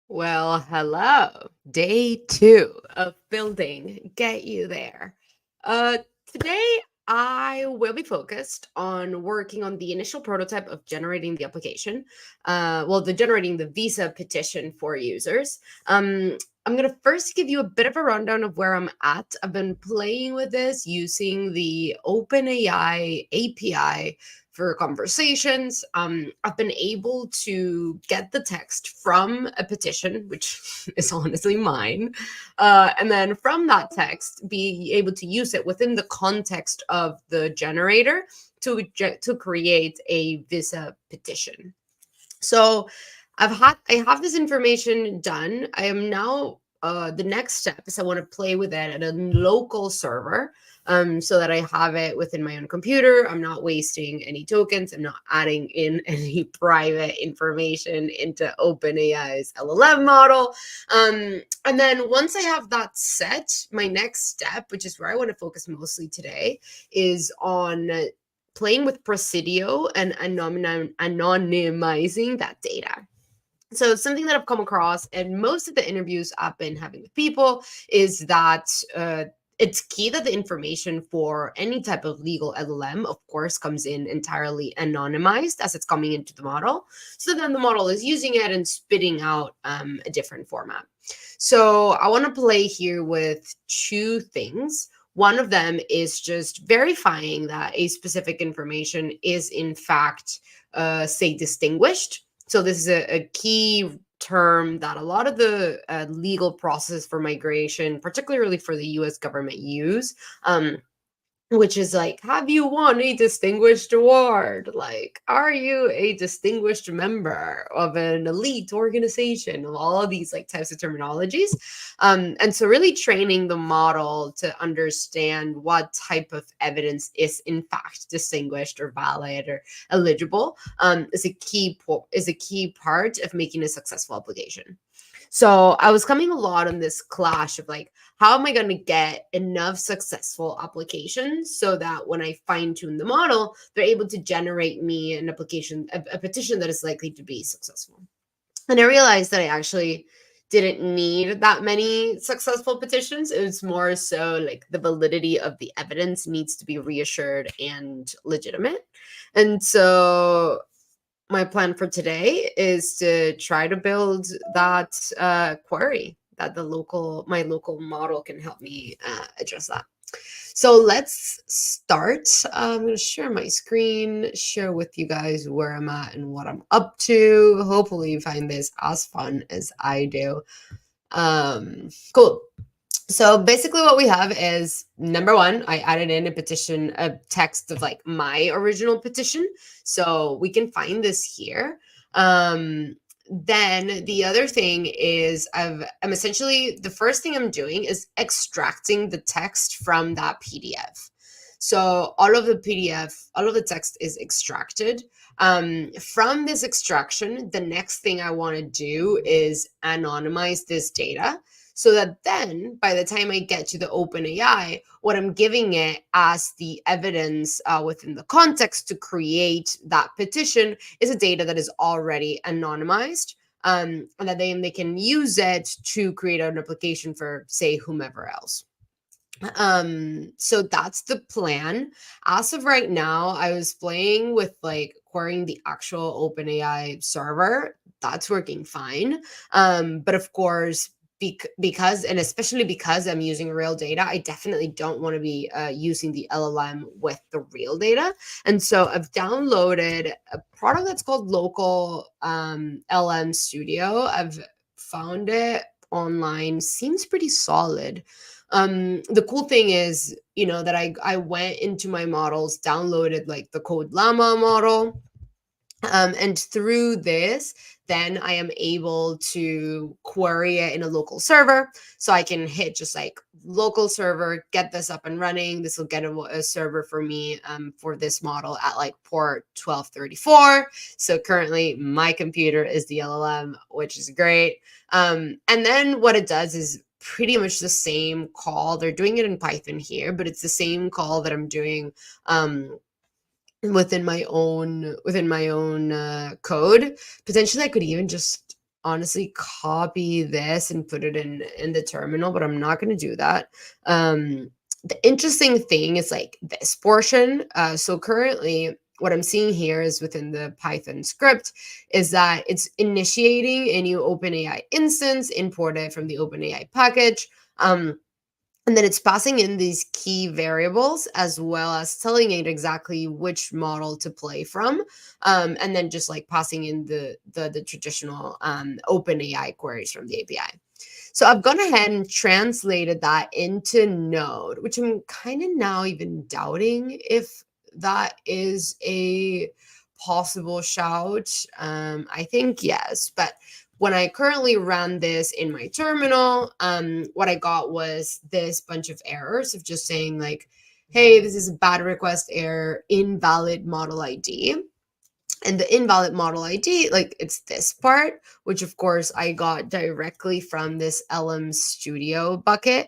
Well, hello. Day two of building Get You There. Uh, Today, I will be focused on working on the initial prototype of generating the application. The generating the visa petition for users. I'm going to first give you a bit of a rundown of where I'm at. I've been playing with this using the OpenAI API for conversations. I've been able to get the text from a petition, which is honestly mine, and then from that text, be able to use it within the context of the generator to create a visa petition. So I have this information done. I am now the next step is I want to play with it at a local server, so that I have it within my own computer. I'm not wasting any tokens. I'm not adding in any private information into OpenAI's LLM model. And then once I have that set, my next step, which is where I want to focus mostly today, is on playing with Presidio and anonymizing that data. So something that I've come across in most of the interviews I've been having with people is that it's key that the information for any type of legal LLM, of course, comes in entirely anonymized as it's coming into the model. So then the model is using it and spitting out a different format. So I want to play here with two things. One of them is just verifying that a specific information is in fact, say, distinguished. So this is a key term that a lot of the legal process for migration, particularly for the U.S. government, use. Which is like, have you won a distinguished award? Like, are you a distinguished member of an elite organization? All of these like types of terminologies. And so really training the model to understand what type of evidence is in fact distinguished or valid or eligible, is a key part of making a successful application. So I was coming a lot on this clash of like, how am I going to get enough successful applications so that when I fine tune the model, they're able to generate me an application, a petition that is likely to be successful. And I realized that I actually didn't need that many successful petitions. It was more so like the validity of the evidence needs to be reassured and legitimate. And so my plan for today is to try to build that query that my local model can help me address that. So let's start. I'm going to share my screen, share with you guys where I'm at and what I'm up to. Hopefully you find this as fun as I do. Cool. So basically what we have is, number one, I added in a text of like my original petition. So we can find this here. Then the other thing is I'm essentially, the first thing I'm doing is extracting the text from that PDF. So all of the text is extracted. From this extraction, the next thing I want to do is anonymize this data so that then by the time I get to the OpenAI, what I'm giving it as the evidence within the context to create that petition is a data that is already anonymized. And that they can use it to create an application for, say, whomever else. So that's the plan. As of right now, I was playing with like querying the actual OpenAI server. That's working fine. But of course, because and especially because I'm using real data, I definitely don't want to be using the LLM with the real data. And so I've downloaded a product that's called Local LM Studio. I've found it online, seems pretty solid. The cool thing is, that I went into my models, downloaded like the Code Llama model, and through this, then I am able to query it in a local server. So I can hit just like local server, get this up and running. This will get a server for me for this model at like port 1234. So currently my computer is the LLM, which is great. And then what it does is pretty much the same call. They're doing it in Python here, but it's the same call that I'm doing within my own code. Potentially I could even just honestly copy this and put it in the terminal, but I'm not going to do that. Um, the interesting thing is like this portion. So currently, what I'm seeing here is within the Python script is that it's initiating a new OpenAI instance imported from the OpenAI package. And then it's passing in these key variables as well as telling it exactly which model to play from, and then just like passing in the traditional OpenAI queries from the API. So I've gone ahead and translated that into Node, which I'm kind of now even doubting if that is a possible shout. I think yes, but when I currently ran this in my terminal, what I got was this bunch of errors of just saying like, hey, this is a bad request error, invalid model ID. And the invalid model ID, like it's this part, which of course I got directly from this LM Studio bucket.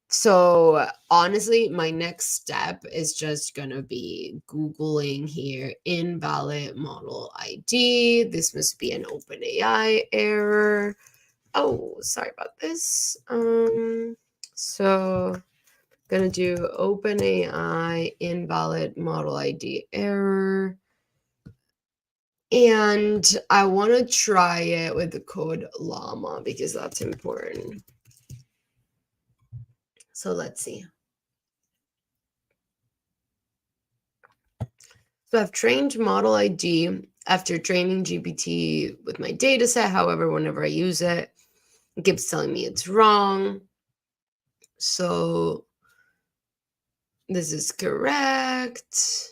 So honestly, my next step is just gonna be Googling here invalid model ID. This must be an OpenAI error. Oh, sorry about this. So gonna do OpenAI invalid model ID error. And I want to try it with the code llama because that's important. So let's see. So I've trained model ID after training GPT with my data set. However, whenever I use it, it keeps telling me it's wrong. So this is correct.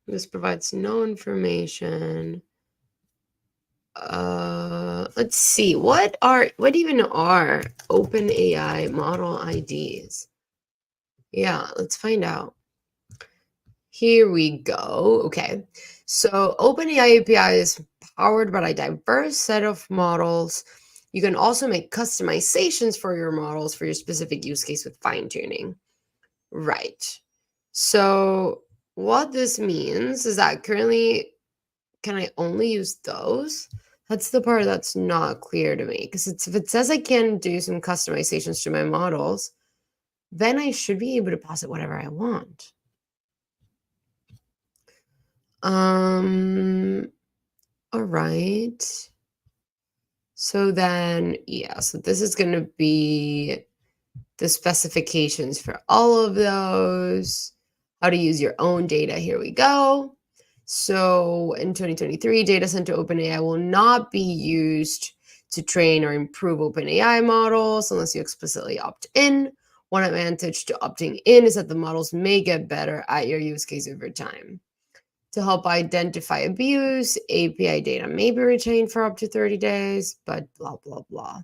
This provides no information. Let's see. What even are OpenAI model IDs? Yeah, let's find out. Here we go. Okay. So OpenAI API is powered by a diverse set of models. You can also make customizations for your models for your specific use case with fine tuning. Right. So what this means is that currently, can I only use those? That's the part that's not clear to me. Because if it says I can do some customizations to my models, then I should be able to pass it whatever I want. All right. So then, yeah, so this is going to be the specifications for all of those, how to use your own data. Here we go. So in 2023, data sent to OpenAI will not be used to train or improve OpenAI models unless you explicitly opt in. One advantage to opting in is that the models may get better at your use case over time. To help identify abuse, API data may be retained for up to 30 days, but blah, blah, blah.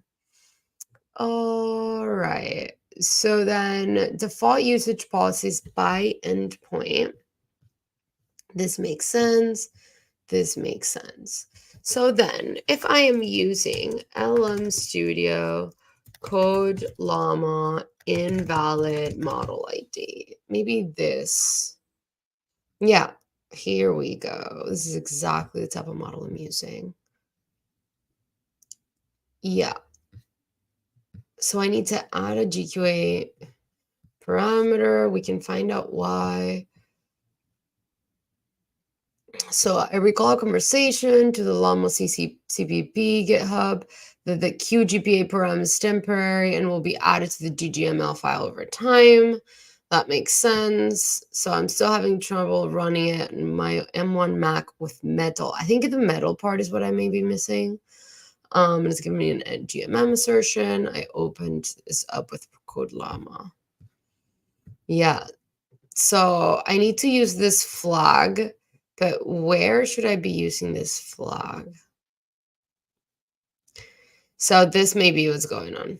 All right. So then default usage policies by endpoint. This makes sense. This makes sense. So then if I am using LM Studio code llama invalid model ID, maybe this. Yeah, here we go. This is exactly the type of model I'm using. Yeah. So I need to add a GQA parameter. We can find out why. So I recall a conversation to the Llama CPP GitHub that the QGPA param is temporary and will be added to the DGML file over time. That makes sense. So I'm still having trouble running it in my M1 Mac with Metal. I think the Metal part is what I may be missing. It's giving me an GMM assertion. I opened this up with code llama. Yeah. So I need to use this flag, but where should I be using this flag? So this may be what's going on.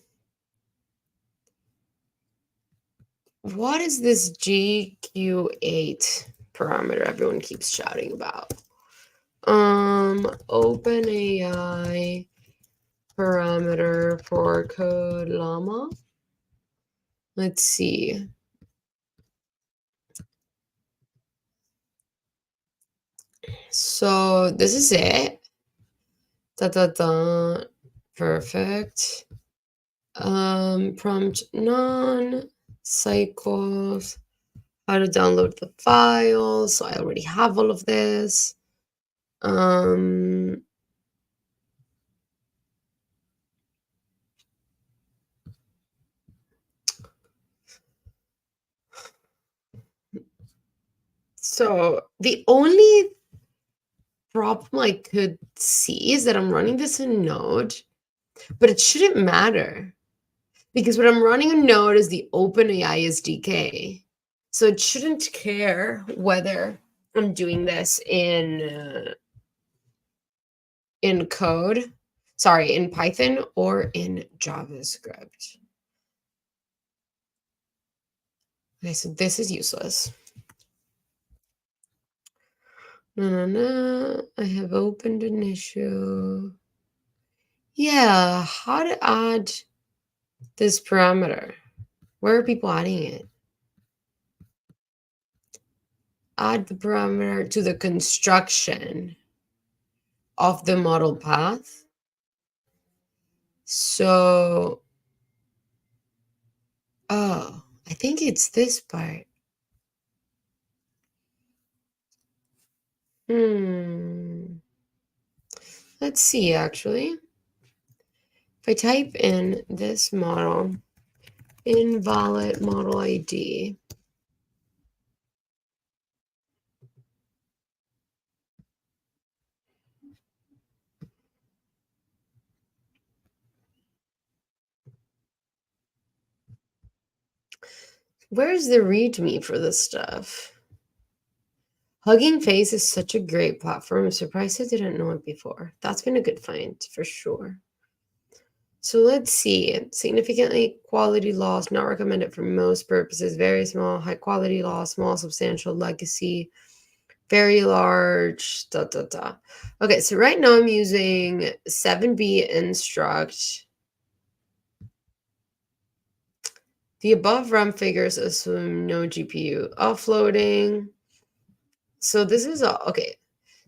What is this GQ8 parameter everyone keeps shouting about? OpenAI parameter for code llama. Let's see. So this is it. Da da da. Perfect. Prompt none. Cycles. How to download the files. So I already have all of this. Um, so the only problem I could see is that I'm running this in Node, but it shouldn't matter because what I'm running in Node is the OpenAI SDK. So it shouldn't care whether I'm doing this in code, sorry, in Python or in JavaScript. Okay, so this is useless. No, no, no. I have opened an issue. Yeah, how to add this parameter? Where are people adding it? Add the parameter to the construction of the model path. So, oh, I think it's this part. Hmm. Let's see, actually. If I type in this model, invalid model ID, where's the README for this stuff? Hugging Face is such a great platform. I'm surprised I didn't know it before. That's been a good find for sure. So let's see. Significantly quality loss, not recommended for most purposes. Very small, high quality loss, small, substantial, legacy, very large, da da da. Okay, so right now I'm using 7B instruct. The above RAM figures assume no GPU offloading. So this is all okay.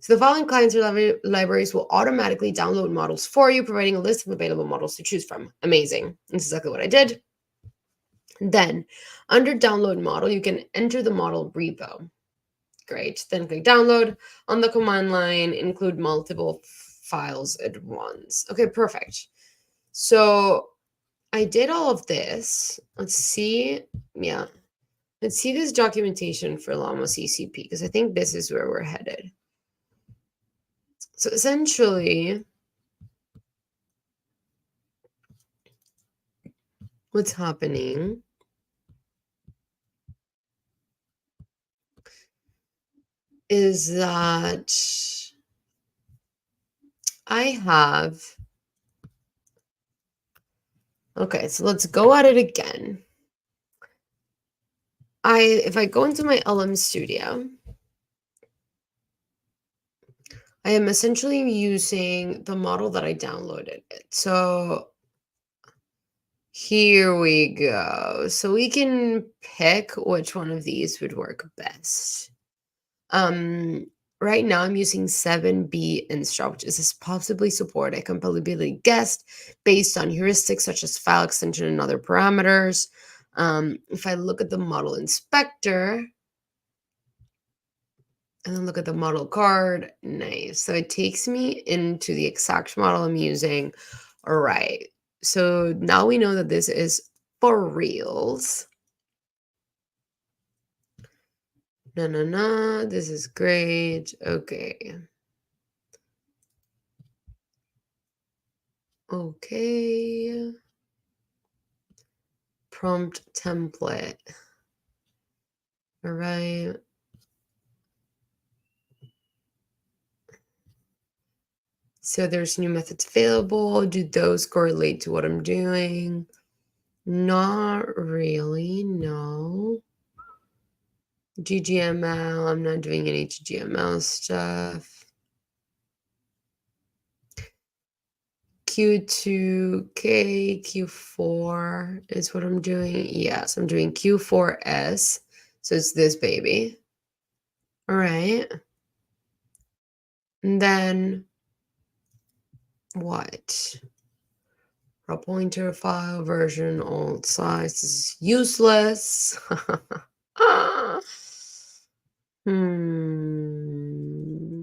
So the following clients or libraries will automatically download models for you, providing a list of available models to choose from. Amazing. That's exactly what I did. Then, under download model, you can enter the model repo. Great. Then click download. On the command line, include multiple files at once. Okay, perfect. So I did all of this. Let's see. Yeah. Let's see this documentation for Llama CCP because I think this is where we're headed. So essentially, what's happening is that I have, okay, so let's go at it again. If I go into my LM Studio, I am essentially using the model that I downloaded. So here we go. So we can pick which one of these would work best. Right now I'm using 7B instruct. Is this possibly support a compatibility guessed based on heuristics such as file extension and other parameters? If I look at the model inspector and then look at the model card, nice. So it takes me into the exact model I'm using. All right. So now we know that this is for reals. No, no, no. This is great. Okay. Okay. Prompt template. All right. So there's new methods available. Do those correlate to what I'm doing? Not really, no. GGML, I'm not doing any GGML stuff. Q2K, Q4 is what I'm doing. Yes, I'm doing Q4S. So it's this baby. All right. And then what? Raw pointer file version alt size is useless. Hmm.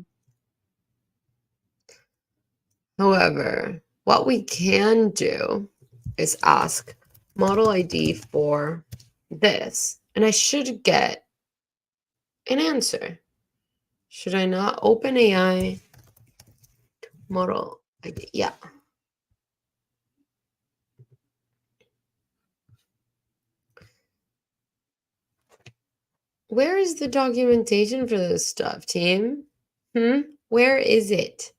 However, what we can do is ask model ID for this, and I should get an answer. Should I not? OpenAI model ID. Yeah. Where is the documentation for this stuff, team? Where is it?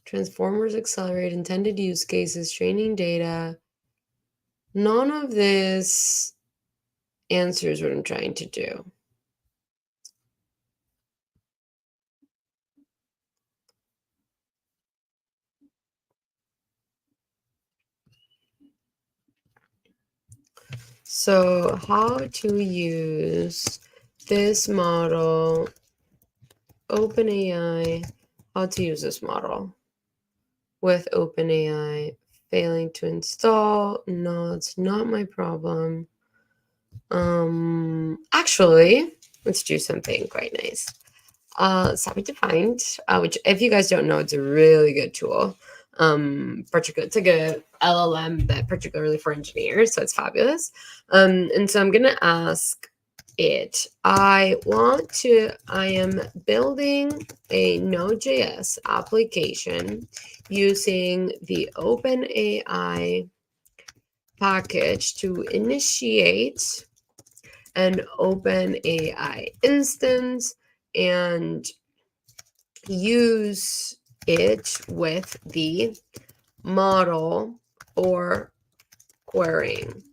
Transformers accelerate intended use cases, training data. None of this answers what I'm trying to do. So, how to use this model, OpenAI, how to use this model with OpenAI, failing to install. No, it's not my problem. Actually, let's do something quite nice. Savvy to Find, which if you guys don't know, it's a really good tool. Particular, it's like a LLM that particularly for engineers, so it's fabulous. And so I'm gonna ask it. I am building a Node.js application using the OpenAI package to initiate an OpenAI instance and use it with the model or querying.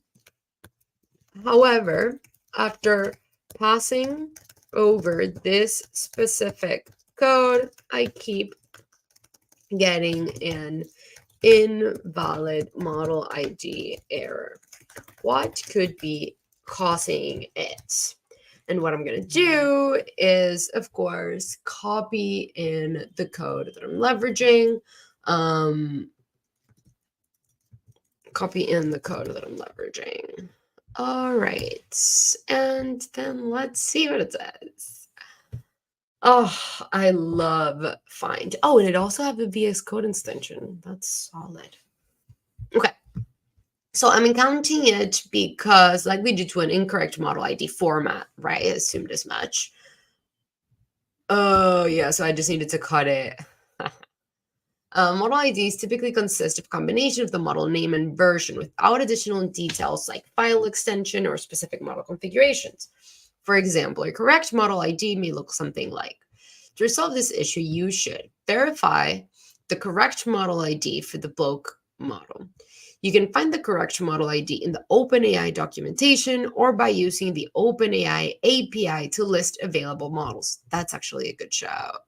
However, after passing over this specific code, I keep getting an invalid model ID error. What could be causing it? And what I'm going to do is, of course, copy in the code that I'm leveraging. All right. And then let's see what it says. Oh, I love Find. Oh, and it also have a VS Code extension. That's solid. Okay. So I'm counting it because, like we did to an incorrect model ID format, right? I assumed as much. Oh, yeah. So I just needed to cut it. Model IDs typically consist of a combination of the model name and version without additional details like file extension or specific model configurations. For example, a correct model ID may look something like, to resolve this issue, you should verify the correct model ID for the bloke model. You can find the correct model ID in the OpenAI documentation or by using the OpenAI API to list available models. That's actually a good shout.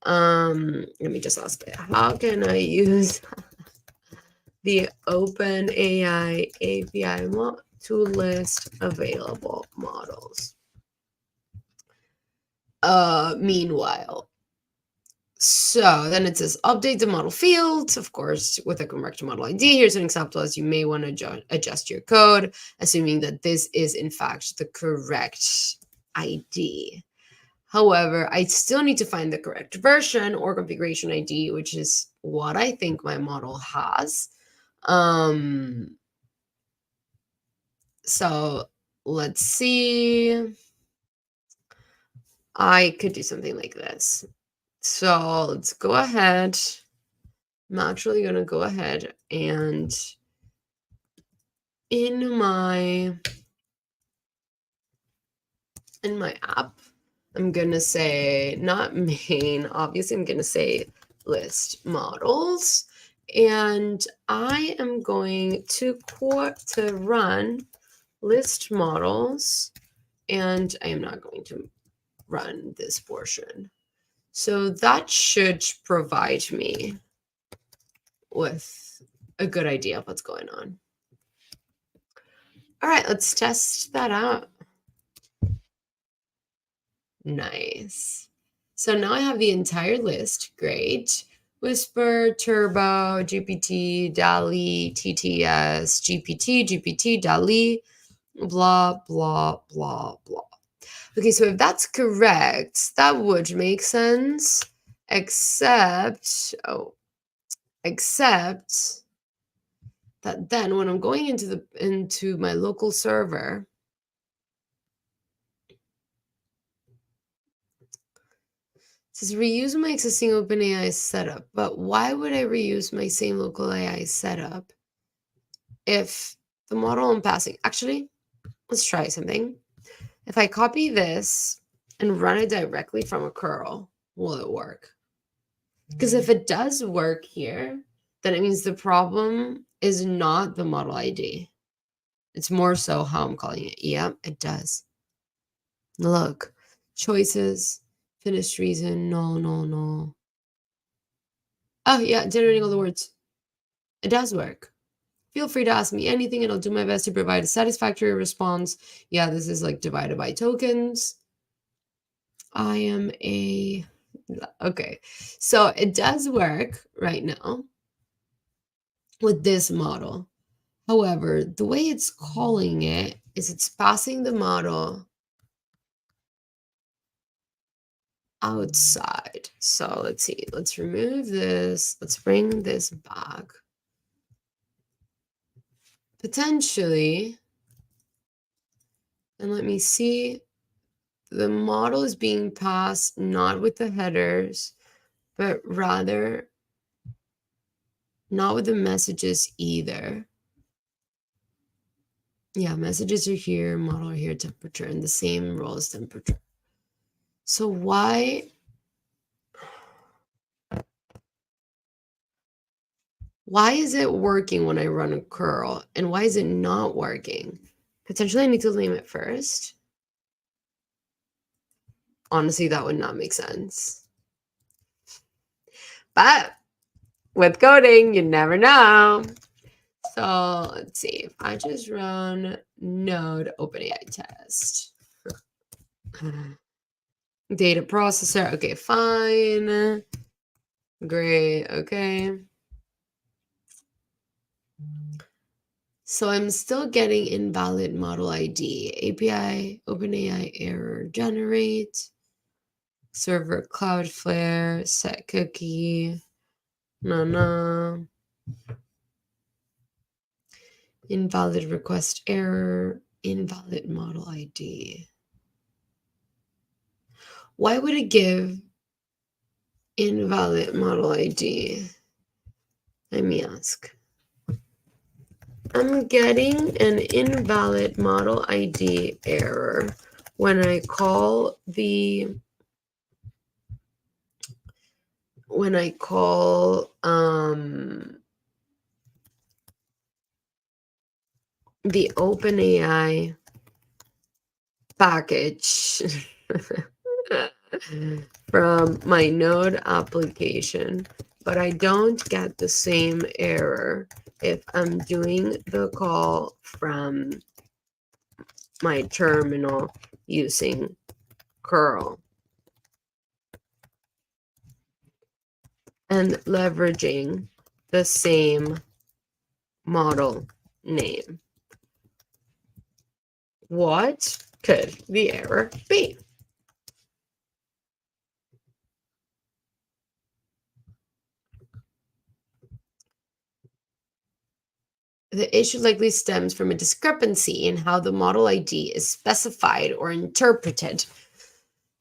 Let me just ask it. How can I use the OpenAI API to list available models? Meanwhile, so then it says update the model fields, of course, with a correct model ID. Here's an example as you may want to adjust your code, assuming that this is in fact the correct ID. However, I still need to find the correct version or configuration ID, which is what I think my model has. So let's see. I could do something like this. So let's go ahead. I'm actually going to go ahead and in my app, I'm going to say not main, obviously I'm going to say list models, and I am going to run list models, and I am not going to run this portion. So that should provide me with a good idea of what's going on. All right, let's test that out. Nice. So now I have the entire list. Great. Whisper, Turbo, GPT, DALL-E, TTS, GPT, DALL-E, blah, blah, blah, blah. Okay, so if that's correct, that would make sense, except, except that then when I'm going into my local server, it says reuse my existing OpenAI setup. But why would I reuse my same local AI setup if the model I'm passing? Actually, let's try something. If I copy this and run it directly from a curl, will it work? Because if it does work here, then it means the problem is not the model ID. It's more so how I'm calling it. Yep, it does. Look, choices, finished reason, no, no, no. Oh, yeah, generating all the words. It does work. Feel free to ask me anything and I'll do my best to provide a satisfactory response. Yeah, this is like divided by tokens. I am a... Okay, so it does work right now with this model. However, the way it's calling it is it's passing the model outside. So let's see. Let's remove this. Let's bring this back. Potentially, and let me see. The model is being passed not with the headers, but rather not with the messages either. Yeah, messages are here, model are here, temperature, and the same role as temperature. So why is it working when I run a curl? And why is it not working? Potentially I need to name it first. Honestly, that would not make sense. But with coding, you never know. So let's see. If I just run node OpenAI test. Data processor. Okay, fine. Great. Okay. So I'm still getting invalid model ID. API, OpenAI error generate. Server Cloudflare, set cookie. No. Invalid request error. Invalid model ID. Why would it give invalid model ID? Let me ask. I'm getting an invalid model ID error when I call the the OpenAI package from my node application, but I don't get the same error if I'm doing the call from my terminal using curl and leveraging the same model name. What could the error be? The issue likely stems from a discrepancy in how the model ID is specified or interpreted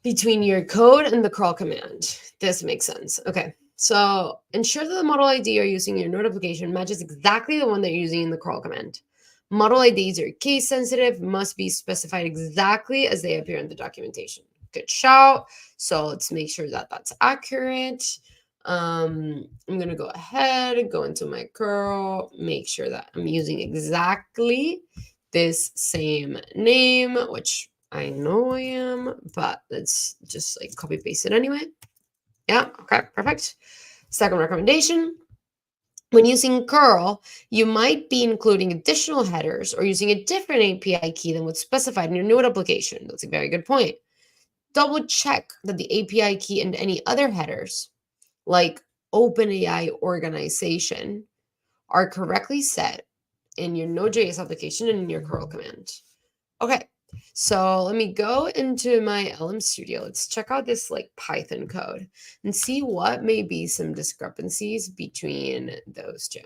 between your code and the crawl command. This makes sense. Okay, so ensure that the model ID you're using in your node application matches exactly the one that you're using in the crawl command. Model IDs are case sensitive, must be specified exactly as they appear in the documentation. Good shout. So let's make sure that that's accurate. I'm going to go ahead and go into my curl, make sure that I'm using exactly this same name, which I know I am, but let's just like copy paste it anyway. Yeah, okay, perfect. Second recommendation. When using curl, you might be including additional headers or using a different API key than what's specified in your node application. That's a very good point. double check that the API key and any other headers, like OpenAI organization, are correctly set in your Node.js application and in your curl command. Okay, so let me go into my LM Studio. Let's check out this like Python code and see what may be some discrepancies between those two.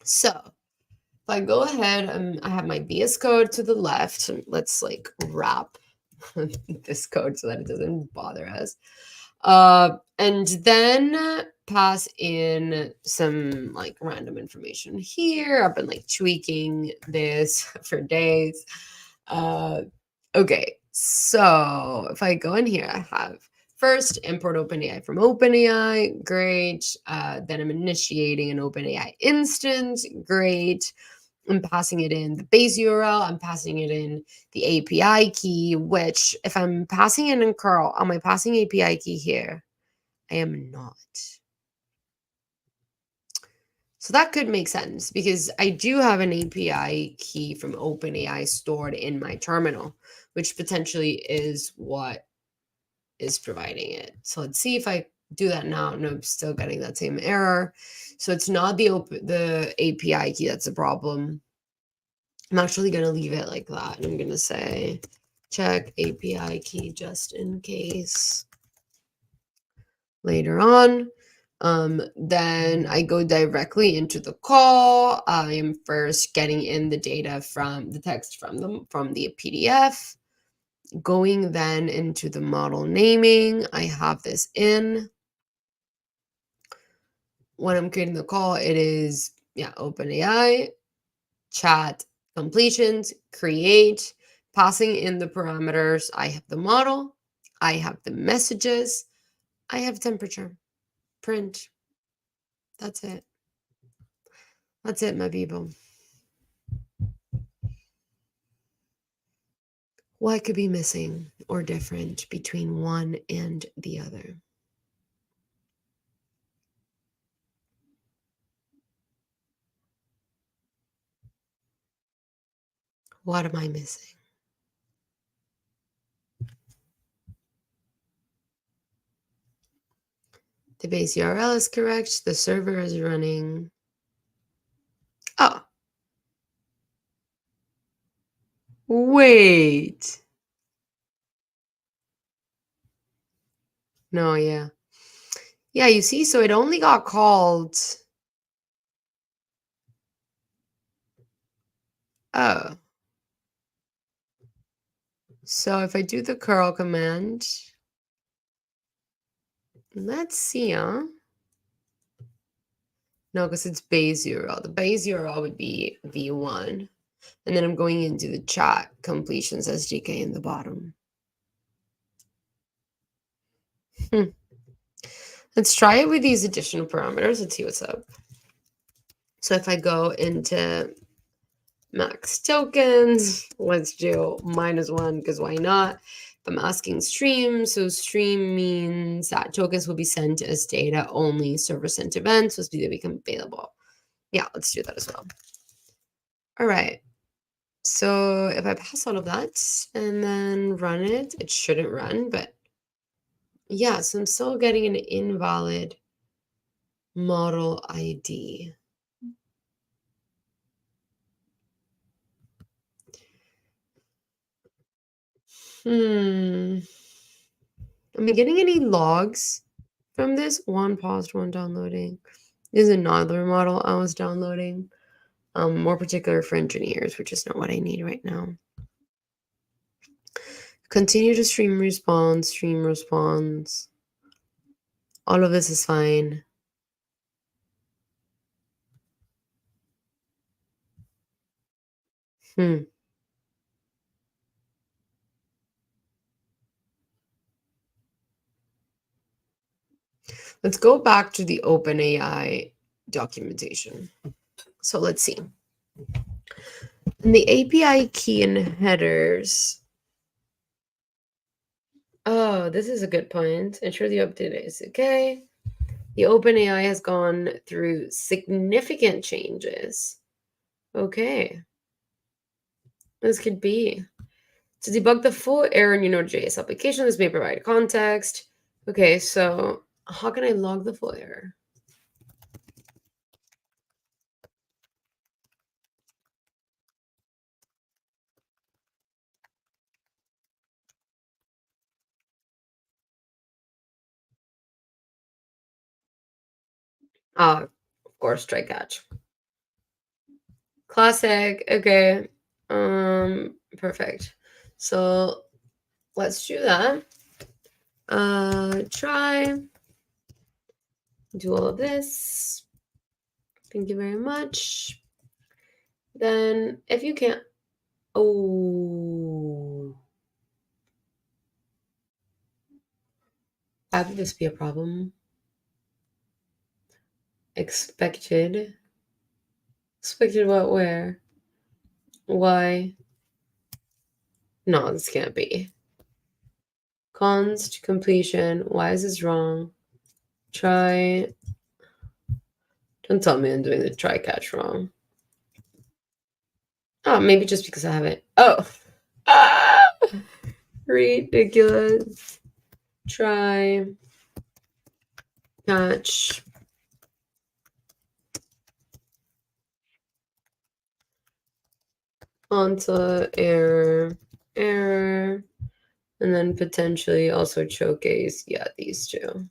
So if I go ahead, I have my VS Code to the left. Let's like wrap this code so that it doesn't bother us. And then pass in some like random information here. I've been like tweaking this for days. Okay, so if I go in here, I have first import OpenAI from OpenAI, great. Then I'm initiating an OpenAI instance, great. I'm passing it in the base URL. I'm passing it in the API key, which if I'm passing it in curl, am I passing API key here? I am not. So that could make sense because I do have an API key from OpenAI stored in my terminal, which potentially is what is providing it. So let's see if I do that now. No, I'm still getting that same error. So it's not the API key that's the problem. I'm actually going to leave it like that. And I'm going to say check API key just in case later on. Then I go directly into the call. I am first getting in the data from the text from the PDF. Going then into the model naming, I have this in. When I'm creating the call, it is OpenAI, chat completions, create, passing in the parameters. I have the model, I have the messages, I have temperature, print. That's it. That's it, my people. What could be missing or different between one and the other? What am I missing? The base URL is correct. The server is running. Oh. Wait. No, yeah. Yeah, you see, so it only got called. Oh. So if I do the curl command, let's see, huh? No, because it's base URL. The base URL would be v1. And then I'm going into the chat completions SDK in the bottom. Let's try it with these additional parameters. Let's see what's up. So if I go into max tokens, let's do -1 because why not? If I'm asking stream, so stream means that tokens will be sent as data only. Server sent events must be to become available. Yeah, let's do that as well. All right. So if I pass all of that and then run it, it shouldn't run, but yeah, so I'm still getting an invalid model ID. Am I getting any logs from this? One paused, one downloading. This is another model I was downloading. More particular for engineers, which is not what I need right now. Continue to stream response. All of this is fine. Let's go back to the OpenAI documentation. So let's see. In the API key and headers. Oh, this is a good point. Ensure the update is okay. The OpenAI has gone through significant changes. Okay. This could be. To debug the full error in your Node.js application, this may provide context. Okay, so how can I log the full error? Of course, try catch. Classic. Okay. Perfect. So let's do that. Try. Do all of this. Thank you very much. Then if you can't, oh, how could this be a problem? Expected. Expected what? Where? Why? No, this can't be. Const completion. Why is this wrong? Try. Don't tell me I'm doing the try catch wrong. Oh, maybe just because I haven't. Oh. Ah! Ridiculous. Try. Catch. Onto error. Error. And then potentially also showcase, yeah, these two.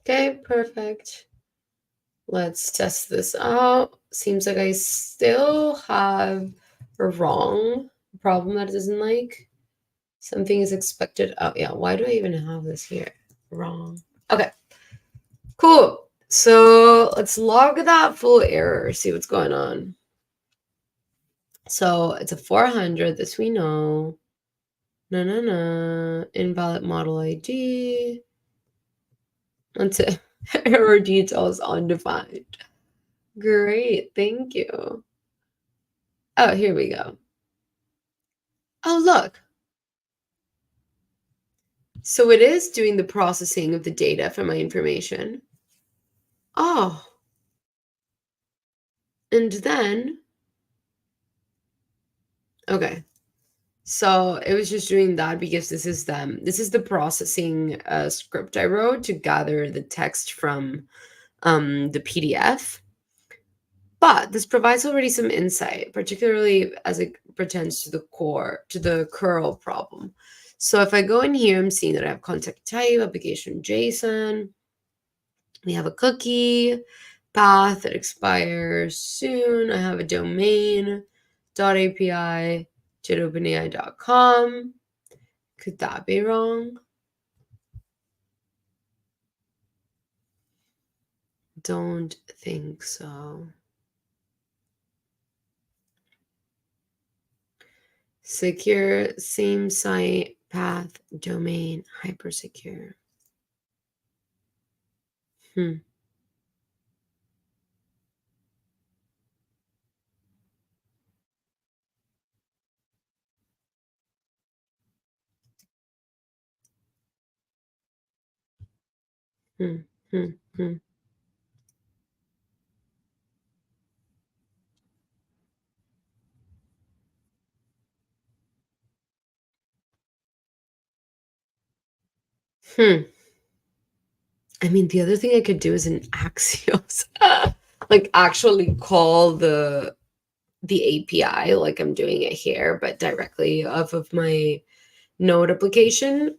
Okay, perfect. Let's test this out. Seems like I still have a wrong problem that it doesn't like. Something is expected. Oh, yeah. Why do I even have this here? Wrong. Okay. Cool. So let's log that full error, see what's going on. So it's a 400. This we know. No. Invalid model ID. That's it. Error details undefined. Great. Thank you. Oh, here we go. Oh, look. So it is doing the processing of the data from my information. Oh. And then, okay. So it was just doing that because this is them. This is the processing script I wrote to gather the text from the PDF. But this provides already some insight, particularly as it pertains to the curl problem. So if I go in here, I'm seeing that I have contact type, application JSON. We have a cookie, path that expires soon. I have a domain, .api, openai.com. Could that be wrong? Don't think so. Secure, same site, path, domain, hypersecure. Hmm. Hmm. Hmm. Hmm. Hmm. I mean, the other thing I could do is in Axios, like actually call the API like I'm doing it here, but directly off of my Node application,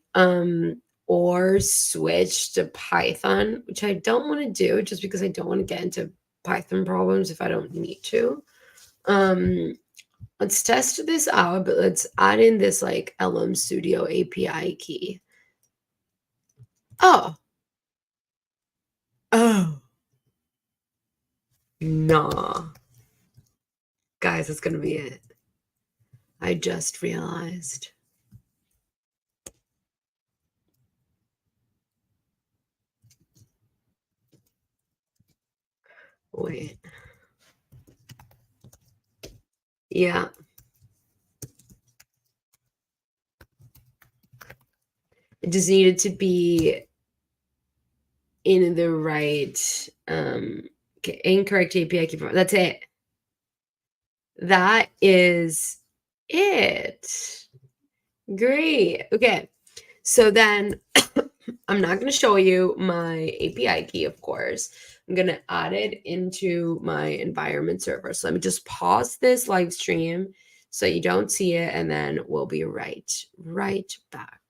or switch to Python, which I don't want to do just because I don't want to get into Python problems if I don't need to. Let's test this out, but let's add in this like LM Studio API key. Oh. Oh. Nah. Guys, that's gonna be it. I just realized. Wait. Yeah. It just needed to be in the right Okay, incorrect API key. That's it. That is it. Great. Okay. So then I'm not going to show you my API key, of course. I'm going to add it into my environment server. So let me just pause this live stream so you don't see it, and then we'll be right back.